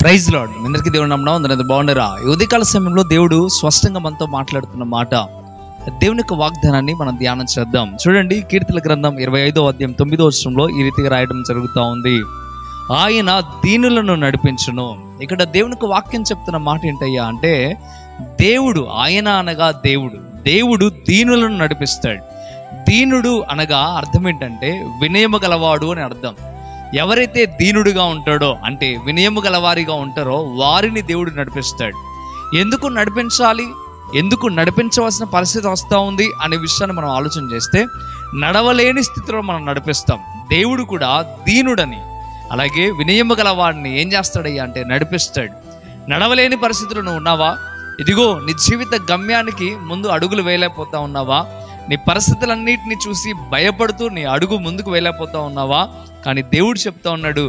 Praise lord. అందరికీ దేవుడు నమ్మడం అందరూ బాగుండరా. ఈ ఉదయకాల సమయంలో దేవుడు స్పష్టంగా మనతో మాట్లాడుతున్న మాట, దేవుని యొక్క వాగ్దానాన్ని మనం ధ్యానం చేద్దాం. చూడండి, కీర్తనల గ్రంథం 25వ అధ్యాయం 9వ వచనంలో ఈ రీతిగా రాయడం జరుగుతూ ఉంది. ఆయన దీనులను నడిపించును. ఇక్కడ దేవుని యొక్క వాక్యం చెప్తున్న మాట ఏంటయ్యా అంటే, దేవుడు, ఆయన అనగా దేవుడు దీనులను నడిపిస్తాడు. దీనుడు అనగా అర్థం ఏంటంటే వినయము గలవాడు అని అర్థం. ఎవరైతే దీనుడిగా ఉంటాడో అంటే వినయము గలవారిగా ఉంటారో వారిని దేవుడు నడిపిస్తాడు. ఎందుకు నడిపించాలి, ఎందుకు నడిపించవలసిన పరిస్థితి వస్తూ ఉంది అనే విషయాన్ని మనం ఆలోచన చేస్తే, నడవలేని స్థితిలో మనం నడిపిస్తాం. దేవుడు కూడా దీనుడని అలాగే వినయము గలవాడిని ఏం చేస్తాడయ్యా అంటే నడిపిస్తాడు. నడవలేని పరిస్థితులు నువ్వు ఉన్నావా? ఇదిగో నీ జీవిత గమ్యానికి ముందు అడుగులు వేయలేకపోతా ఉన్నావా? నీ పరిస్థితులన్నిటిని చూసి భయపడుతూ నీ అడుగు ముందుకు వేయలేకపోతా ఉన్నావా? కానీ దేవుడు చెప్తా ఉన్నాడు,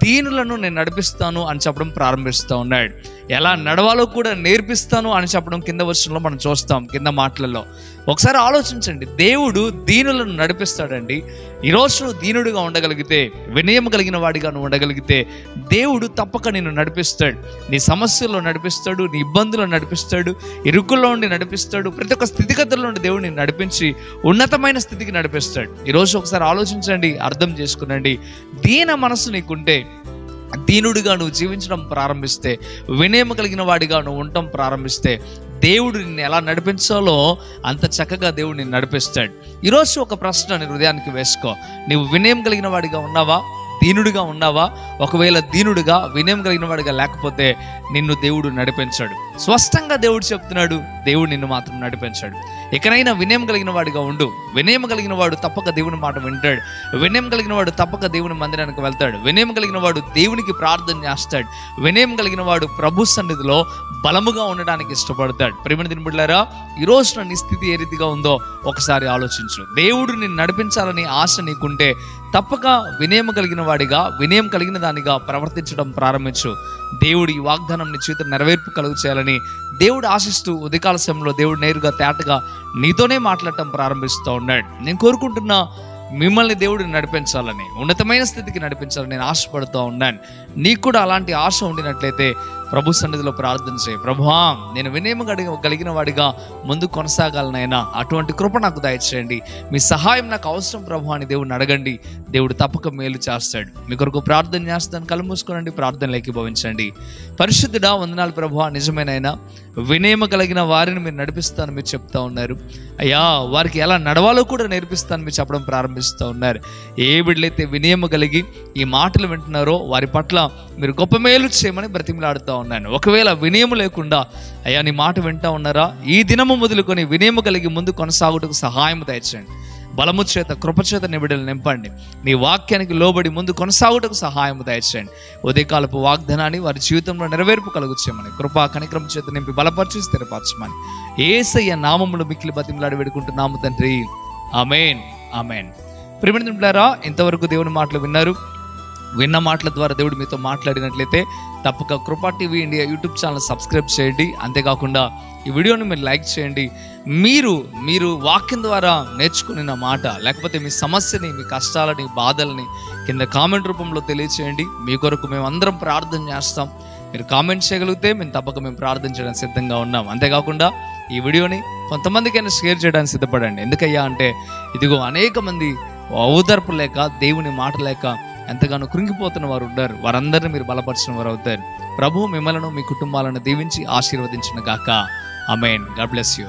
దీనులను నేను నడిపిస్తాను అని చెప్పడం ప్రారంభిస్తూ ఉన్నాడు. ఎలా నడవాలో కూడా నేర్పిస్తాను అని చెప్పడం కింద వర్షంలో మనం చూస్తాం, కింద మాటలలో. ఒకసారి ఆలోచించండి, దేవుడు దీనులను నడిపిస్తాడండి. ఈరోజు నువ్వు దీనుడిగా ఉండగలిగితే, వినయం కలిగిన వాడిగా నువ్వు ఉండగలిగితే, దేవుడు తప్పక నిన్ను నడిపిస్తాడు. నీ సమస్యల్లో నడిపిస్తాడు, నీ ఇబ్బందుల్లో నడిపిస్తాడు, ఇరుకుల్లో ఉండి నడిపిస్తాడు. ప్రతి ఒక్క స్థితిగతుల్లో నుండి దేవుడు నిన్ను నడిపించి ఉన్నతమైన స్థితికి నడిపిస్తాడు. ఈరోజు ఒకసారి ఆలోచించండి, అర్థం చేసుకునండి. దీన మనసు నీకుంటే, దీనుడిగా నువ్వు జీవించడం ప్రారంభిస్తే, వినయం కలిగిన వాడిగా నువ్వు ఉండటం ప్రారంభిస్తే, దేవుడు నిన్ను ఎలా నడిపించాలో అంత చక్కగా దేవుడు నిన్ను నడిపిస్తాడు. ఈరోజు ఒక ప్రశ్న నీ హృదయానికి వేసుకో, నీవు వినయం కలిగిన వాడిగా ఉన్నావా, దీనుడిగా ఉన్నావా? ఒకవేళ దీనుడిగా వినయం కలిగిన వాడిగా లేకపోతే నిన్ను దేవుడు నడిపించాడు. స్పష్టంగా దేవుడు చెప్తున్నాడు, దేవుడు నిన్ను మాత్రం నడిపించాడు. ఎక్కడైనా వినయం కలిగిన వాడిగా ఉండు. వినయం కలిగిన వాడు తప్పక దేవుని మాట వింటాడు. వినయం కలిగిన వాడు తప్పక దేవుని మందిరానికి వెళ్తాడు. వినయం కలిగిన వాడు దేవునికి ప్రార్థన చేస్తాడు. వినయం కలిగిన వాడు ప్రభు సన్నిధిలో బలముగా ఉండడానికి ఇష్టపడతాడు. ప్రియమైన దినబిడ్డలారా, ఈరోజు నీ స్థితి ఏ రీతిగా ఉందో ఒకసారి ఆలోచించు. దేవుడు నిన్ను నడిపించాలని ఆశ నీకుంటే తప్పక వినయం కలిగిన వాడిగా, వినయం కలిగిన దానిగా ప్రవర్తించడం ప్రారంభించు. దేవుడు ఈ వాగ్దానం నీ జీవితం నెరవేర్పు కలుగు చేయాలని దేవుడు ఆశిస్తూ ఉదయకాల సమయంలో దేవుడు నేరుగా తేటగా నీతోనే మాట్లాడటం ప్రారంభిస్తూ ఉన్నాడు. నేను కోరుకుంటున్నా, మిమ్మల్ని దేవుడు నడిపించాలని, ఉన్నతమైన స్థితికి నడిపించాలని నేను ఆశపడుతూ ఉన్నాను. నీకు కూడా అలాంటి ఆశ ఉండినట్లయితే ప్రభు సన్నిధిలో ప్రార్థన చేయి. ప్రభువా, నేను వినయం కలిగిన వాడిగా ముందు కొనసాగాలనైనా అటువంటి కృప నాకు దయచేయండి. మీ సహాయం నాకు అవసరం ప్రభు అని దేవుడిని అడగండి. దేవుడు తప్పక మేలు చేస్తాడు. మీ కొరకు ప్రార్థన చేస్తాను. కళ్ళు మూసుకోనండి, ప్రార్థనలు ఏకీభవించండి. పరిశుద్ధుడా, వందనాలు ప్రభువా. నిజమేనైనా వినయం కలిగిన వారిని మీరు నడిపిస్తాను మీరు చెప్తా ఉన్నారు అయ్యా. వారికి ఎలా నడవాలో కూడా నేర్పిస్తాను మీరు చెప్పడం ప్రారంభిస్తూ ఉన్నారు. ఏ బిడ్డలైతే వినయం కలిగి ఈ మాటలు వింటున్నారో వారి పట్ల మీరు గొప్ప మేలు చేయమని బ్రతిమలాడుతూ ఉన్నాను. ఒకవేళ వినయము లేకుండా అయ్యా నీ మాట వింటా ఉన్నారా, ఈ దినము మొదలుకొని వినయము కలిగి ముందు కొనసాగుటకు సహాయం దయచేయండి. బలము చేత, కృపచేత నీ బిడ్డలు నింపండి. నీ వాక్యానికి లోబడి ముందు కొనసాగుటకు సహాయం దయచేయండి. ఉదయకాలపు వాగ్దానాన్ని వారి జీవితంలో నెరవేర్పు కలుగు చేయమని, కృపా కనికరం చేత నింపి బలపరిచి స్థిరపరచమని యేసయ్య నామములో మిక్కిలి బతిమలాడి వేడుకుంటున్నాము తండ్రి. ఆమేన్, ఆమేన్. ప్రియమైన బిడ్డలారా, ఇంతవరకు దేవుని మాటలు విన్నారు. విన్న మాటల ద్వారా దేవుడు మీతో మాట్లాడినట్లయితే తప్పక కృపా TV India YouTube channel subscribe చేయండి. అంతేకాకుండా ఈ వీడియోని మీరు లైక్ చేయండి. మీరు వాక్యం ద్వారా నేర్చుకున్న మాట, లేకపోతే మీ సమస్యని, మీ కష్టాలని, బాధల్ని కింద కామెంట్ రూపంలో తెలియచేయండి. మీ కొరకు మేము అందరం ప్రార్థన చేస్తాం. మీరు కామెంట్ చేయగలిగితే మేము ప్రార్థన చేయడానికి సిద్ధంగా ఉన్నాం. అంతేకాకుండా ఈ వీడియోని కొంతమందికైనా షేర్ చేయడానికి సిద్ధపడండి. ఎందుకయ్యా అంటే, ఇదిగో అనేక మంది ఓదార్పు లేక, దేవుని మాట లేక ఎంతగానో కృంగిపోతున్న వారు ఉన్నారు. వారందరినీ మీరు బలపరిచిన వారు అవుతారు. ప్రభు మిమ్మల్ని, మీ కుటుంబాలను దీవించి ఆశీర్వదించును గాక. ఆమేన్. God bless you.